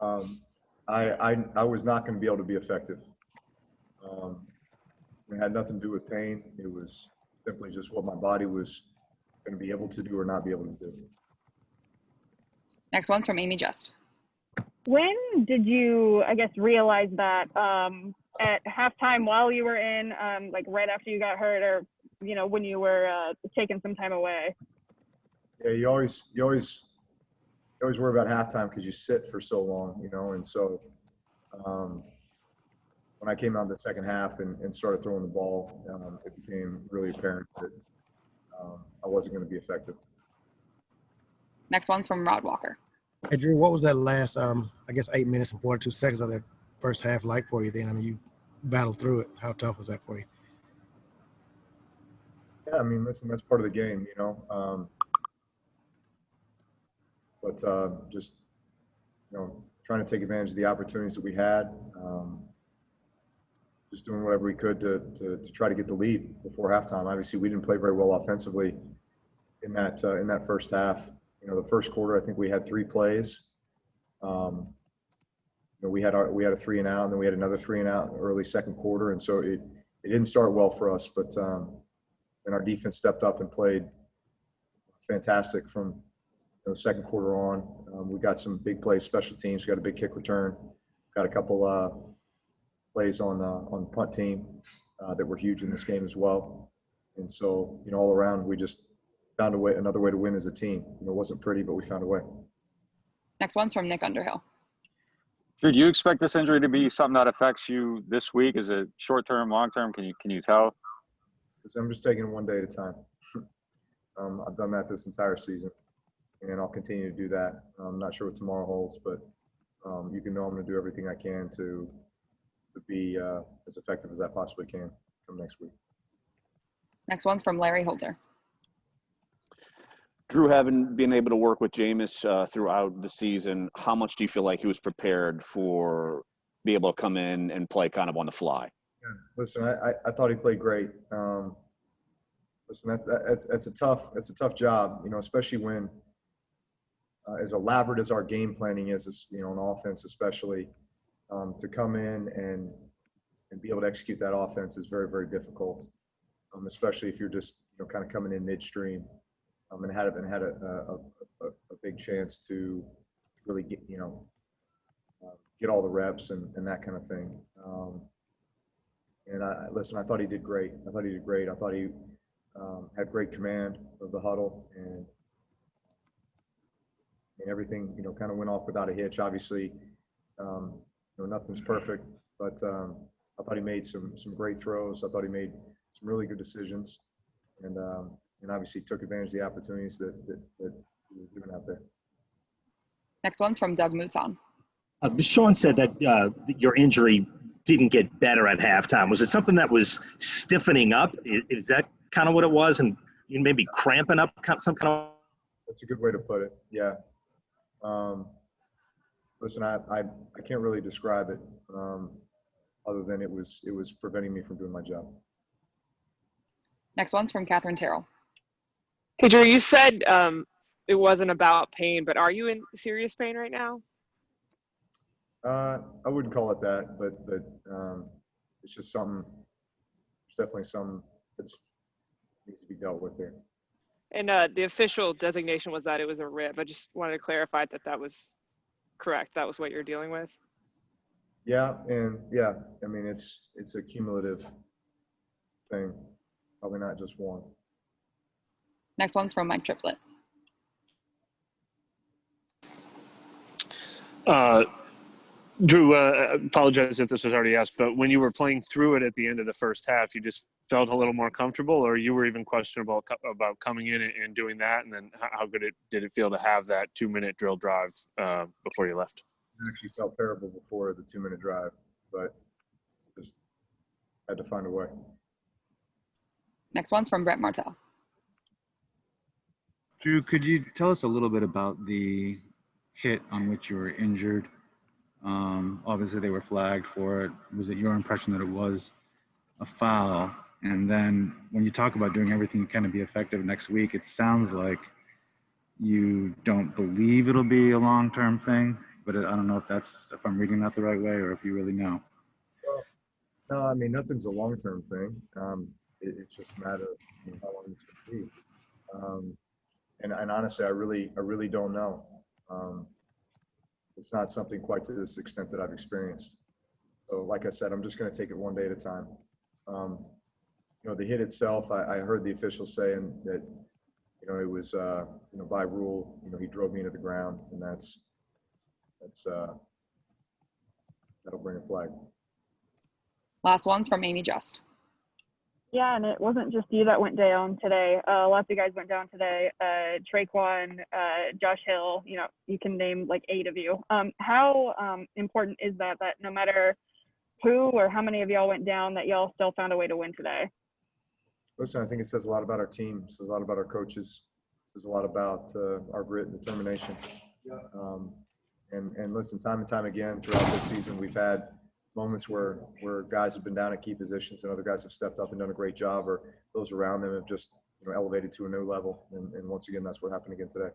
Um, I was not going to be able to be effective. Um, it had nothing to do with pain. It was simply just what my body was going to be able to do or not be able to do. Next one's from Amy Just. When did you, I guess, realize that at halftime while you were in, like right after you got hurt, or when you were taking some time away? Yeah, you always worry about halftime because you sit for so long, and so when I came out in the second half and started throwing the ball, it became really apparent that I wasn't going to be effective. Next one's from Rod Walker. Hey, Drew, what was that last, 8 minutes and 42 seconds of that first half like for you then? I mean, you battled through it. How tough was that for you? Yeah, I mean, listen, that's part of the game, but just, trying to take advantage of the opportunities that we had, just doing whatever we could to try to get the lead before halftime. Obviously, we didn't play very well offensively in that first half. The first quarter, I think we had 3 plays. We had a 3 and out, and then we had another 3 and out in the early second quarter, and so it didn't start well for us. But then our defense stepped up and played fantastic from the second quarter on. We got some big plays, special teams. We got a big kick return. Got a couple plays on the punt team that were huge in this game as well. And so, all around, we just found another way to win as a team. It wasn't pretty, but we found a way. Next one's from Nick Underhill. Drew, do you expect this injury to be something that affects you this week? Is it short-term, long-term? Can you tell? I'm just taking it one day at a time. I've done that this entire season, and I'll continue to do that. I'm not sure what tomorrow holds, but you can know I'm going to do everything I can to be as effective as I possibly can come next week. Next one's from Larry Holder. Drew, having been able to work with Jameis throughout the season, how much do you feel like he was prepared for be able to come in and play kind of on the fly? Yeah. Listen, I thought he played great. Listen, that's a tough job, especially when as elaborate as our game planning is, on offense especially, to come in and be able to execute that offense is very, very difficult, especially if you're just kind of coming in midstream. And had a big chance to really get all the reps and that kind of thing. And I thought he did great. I thought he had great command of the huddle, and everything kind of went off without a hitch. Obviously, nothing's perfect, but I thought he made some great throws. I thought he made some really good decisions, and obviously took advantage of the opportunities that he was doing out there. Next one's from Doug Mouton. Sean said that your injury didn't get better at halftime. Was it something that was stiffening up? Is that kind of what it was? And you maybe cramping up some kind of? That's a good way to put it. Yeah. Listen, I can't really describe it other than it was preventing me from doing my job. Next one's from Catherine Terrell. Hey, Drew, you said it wasn't about pain, but are you in serious pain right now? I wouldn't call it that, but it's just something. It's definitely something that needs to be dealt with here. And the official designation was that it was a rib. I just wanted to clarify that was correct. That was what you're dealing with. Yeah, and yeah, I mean it's a cumulative thing, probably not just one. Next one's from Mike Triplett. Drew, apologize if this was already asked, but when you were playing through it at the end of the first half, you just felt a little more comfortable, or you were even questionable about coming in and doing that? And then how good did it feel to have that 2-minute drill drive before you left? I actually felt terrible before the 2-minute drive, but just had to find a way. Next one's from Brett Martell. Drew, could you tell us a little bit about the hit on which you were injured? Obviously, they were flagged for it. Was it your impression that it was a foul? And then when you talk about doing everything you can to be effective next week, it sounds like you don't believe it'll be a long-term thing, but I don't know if I'm reading that the right way or if you really know. Well, no, I mean, nothing's a long-term thing. It's just a matter of how long it's going to be. And honestly, I really don't know. It's not something quite to this extent that I've experienced. So like I said, I'm just going to take it one day at a time. The hit itself, I heard the officials saying that, it was, by rule, he drove me into the ground, and that'll bring a flag. Last one's from Amy Just. Yeah, and it wasn't just you that went down today. Lots of guys went down today. Traquan, Josh Hill, you can name like 8 of you. How important is that no matter who or how many of y'all went down, that y'all still found a way to win today? Listen, I think it says a lot about our team. It says a lot about our coaches. It says a lot about our grit and determination. And listen, time and time again throughout this season, we've had moments where guys have been down at key positions and other guys have stepped up and done a great job, or those around them have just elevated to a new level. And once again, that's what happened again today.